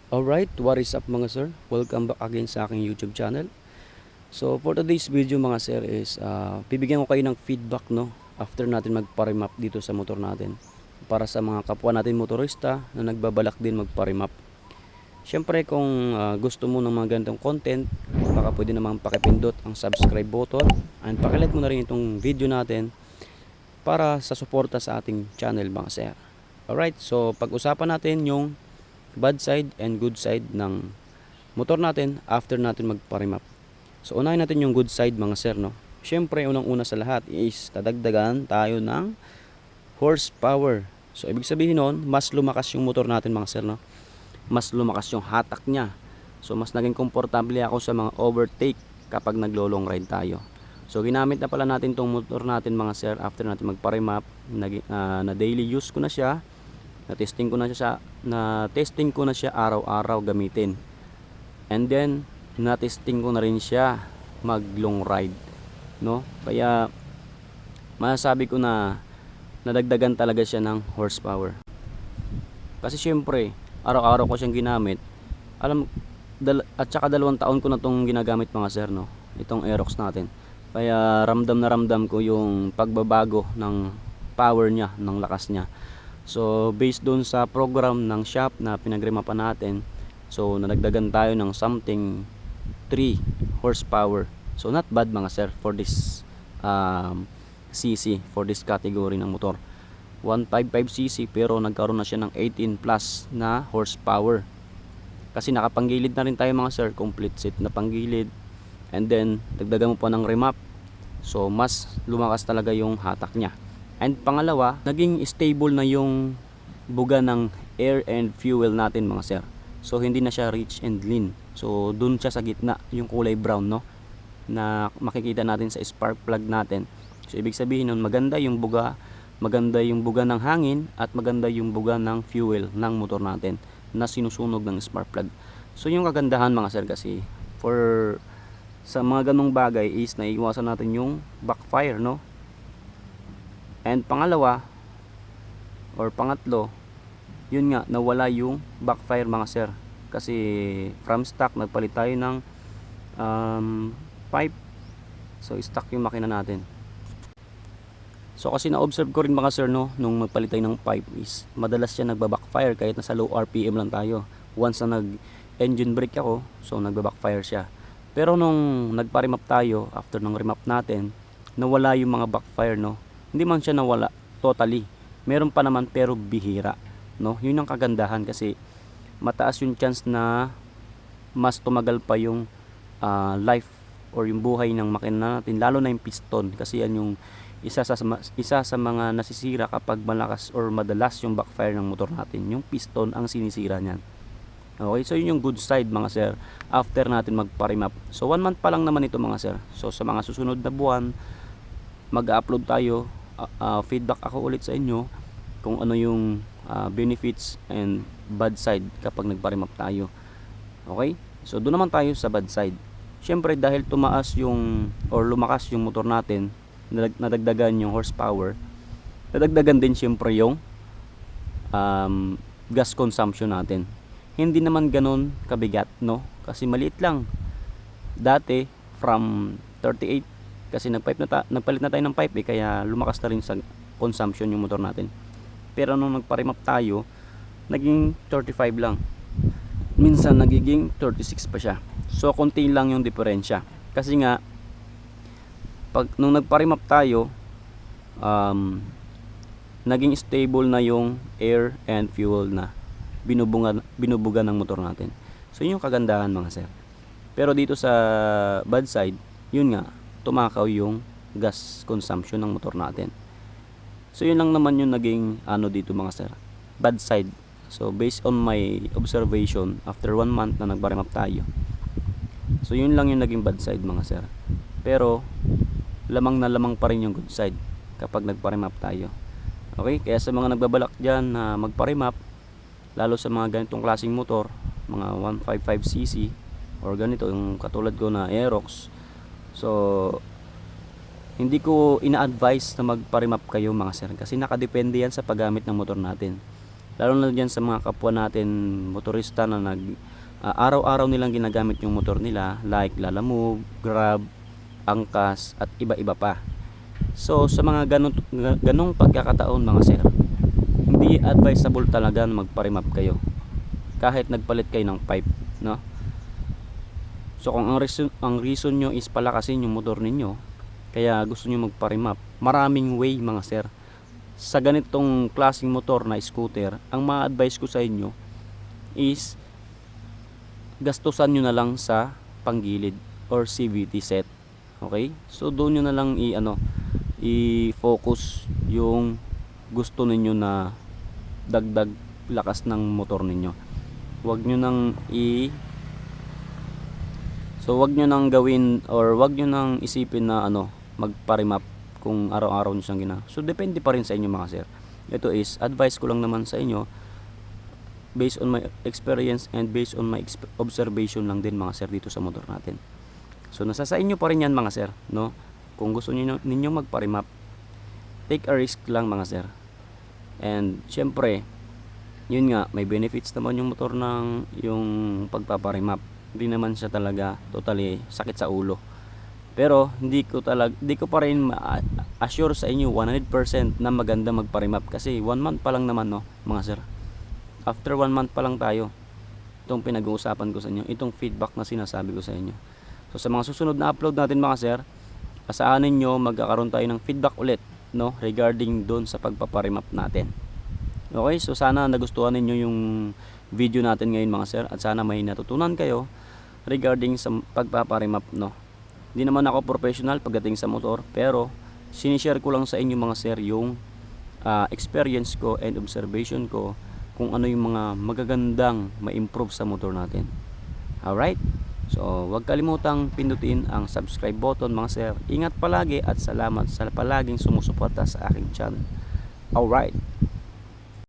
Alright, what is up mga sir? Welcome back again sa aking YouTube channel. So for today's video mga sir is bibigyan ko kayo ng feedback no after natin magpa-remap dito sa motor natin. Para sa mga kapwa natin motorista na nagbabalak din magpa-remap. Siyempre kung gusto mo ng mga ganitong content, baka pwede namang pakipindot ang subscribe button and pakilike mo na rin itong video natin para sa suporta sa ating channel mga sir. Alright, so pag-usapan natin yung bad side and good side ng motor natin after natin magpa-remap. So unahin natin yung good side mga sir no. Syempre unang-una sa lahat is dadagdagan tayo ng horsepower. So ibig sabihin nun, mas lumakas yung motor natin mga sir no. Mas lumakas yung hatak niya. So mas naging komportable ako sa mga overtake kapag naglo-long ride tayo. So ginamit na pala natin tong motor natin mga sir after natin magpa-remap. Na daily use ko na siya. Na-testing ko na siya araw-araw gamitin. And then na-testing ko na rin siya mag long ride, no? Kaya masasabi ko na nadagdagan talaga siya ng horsepower. Kasi syempre, araw-araw ko siyang ginamit. At saka 2 taon ko na tong ginagamit mga sir, no? Itong Aerox natin. Kaya ramdam na ramdam ko yung pagbabago ng power niya, ng lakas niya. So based doon sa program ng shop na pinagremapan natin, so nadagdagan tayo ng something 3 horsepower. So not bad mga sir for this CC, for this category ng motor. 155cc pero nagkaroon na siya ng 18 plus na horsepower. Kasi nakapanggilid na rin tayo mga sir, complete set na panggilid. And then dagdagan mo pa ng remap. So mas lumakas talaga yung hatak niya. And pangalawa, naging stable na yung buga ng air and fuel natin mga sir. So hindi na siya rich and lean. So dun siya sa gitna, yung kulay brown no, na makikita natin sa spark plug natin. So ibig sabihin nun maganda yung buga ng hangin at maganda yung buga ng fuel ng motor natin na sinusunog ng spark plug. So yung kagandahan mga sir kasi sa mga ganong bagay is naiiwasan natin yung backfire no. And pangalawa or pangatlo, yun nga, nawala yung backfire mga sir. Kasi from stock nagpalit tayo ng pipe. So stock yung makina natin. So kasi na-observe ko rin mga sir no, nung magpalit tayo ng pipe is madalas siya nagba-backfire kahit nasa low RPM lang tayo. Once na nag-engine brake ako, so nagba-backfire siya. Pero nung nagpa-remap tayo, after ng remap natin, nawala yung mga backfire no. Hindi man siya nawala totally. Meron pa naman pero bihira, no? Yun ang kagandahan kasi mataas yung chance na mas tumagal pa yung life or yung buhay ng makina natin, lalo na yung piston kasi yan yung isa sa mga nasisira kapag malakas or madalas yung backfire ng motor natin. Yung piston ang sinisira niyan. Okay, so yun yung good side mga sir after natin magpa-remap. So 1 month pa lang naman ito mga sir. So sa mga susunod na buwan mag-upload tayo, feedback ako ulit sa inyo kung ano yung benefits and bad side kapag nagpa-remap tayo. Okay? So doon naman tayo sa bad side. Syempre dahil tumaas yung or lumakas yung motor natin, nadagdagan yung horsepower, nadagdagan din syempre yung gas consumption natin. Hindi naman ganun kabigat, no? Kasi maliit lang. Dati from 38 kasi nagpalit na tayo ng pipe kaya lumakas na rin sa consumption yung motor natin. Pero nung nagpa-remap tayo, naging 35 lang. Minsan nagiging 36 pa siya. So konti lang yung diferensya. Kasi nga nung nagpa-remap tayo, naging stable na yung air and fuel na binubuga ng motor natin. So yun yung kagandahan mga sir. Pero dito sa bad side, yun nga, tumakaw yung gas consumption ng motor natin. So yun lang naman yung naging dito mga sir, bad side. So based on my observation after 1 month na nagpa-remap tayo, so yun lang yung naging bad side mga sir. Pero lamang na lamang pa rin yung good side kapag nagpa-remap tayo. Okay, kaya sa mga nagbabalak dyan na magpa-remap, lalo sa mga ganitong klaseng motor, mga 155cc or ganito yung katulad ko na Aerox, so hindi ko ina-advise na magpa-remap kayo mga sir kasi nakadepende yan sa paggamit ng motor natin. lalo na dyan sa mga kapwa natin motorista na araw-araw nilang ginagamit yung motor nila, like Lalamove, Grab, Angkas at iba-iba pa. So sa mga ganong pagkakataon mga sir, hindi advisable talaga na magpa-remap kayo kahit nagpalit kayo ng pipe, no? So kung ang reason nyo is palakasin yung motor ninyo, kaya gusto nyo magpa-remap, maraming way mga sir. Sa ganitong klaseng motor na scooter, ang ma-advise ko sa inyo is gastusan nyo na lang sa panggilid or CVT set. Okay? So doon nyo na lang i-focus yung gusto ninyo na dagdag lakas ng motor ninyo. Huwag nyo nang wag nyo nang gawin or wag nyo nang isipin na magpa-remap kung araw-araw nyo siyang gina. So depende pa rin sa inyo mga sir. Ito is advice ko lang naman sa inyo based on my experience and based on my observation lang din mga sir dito sa motor natin. So nasa sa inyo pa rin yan mga sir, no? Kung gusto ninyong magpa-remap, take a risk lang mga sir. And syempre, yun nga, may benefits naman yung motor ng yung pagpapa-remap. Hindi naman siya talaga totally sakit sa ulo. Pero hindi ko pa rin assure sa inyo 100% na maganda magpa-remap kasi 1 month pa lang naman, no, mga sir. After 1 month pa lang tayo. Itong pinag-uusapan ko sa inyo, itong feedback na sinasabi ko sa inyo. So sa mga susunod na upload natin mga sir, asaanin nyo magkakaroon tayo ng feedback ulit, no, regarding doon sa pagpapa-remap natin. Okay, so sana nagustuhan ninyo yung video natin ngayon mga sir, at sana may natutunan kayo regarding sa pagpapa-remap, no. Hindi naman ako professional pagdating sa motor, pero sinishare ko lang sa inyo mga sir yung experience ko and observation ko kung ano yung mga magagandang ma-improve sa motor natin. Alright, so huwag kalimutang pindutin ang subscribe button mga sir. Ingat palagi at salamat sa palaging sumusuporta sa aking channel. Alright.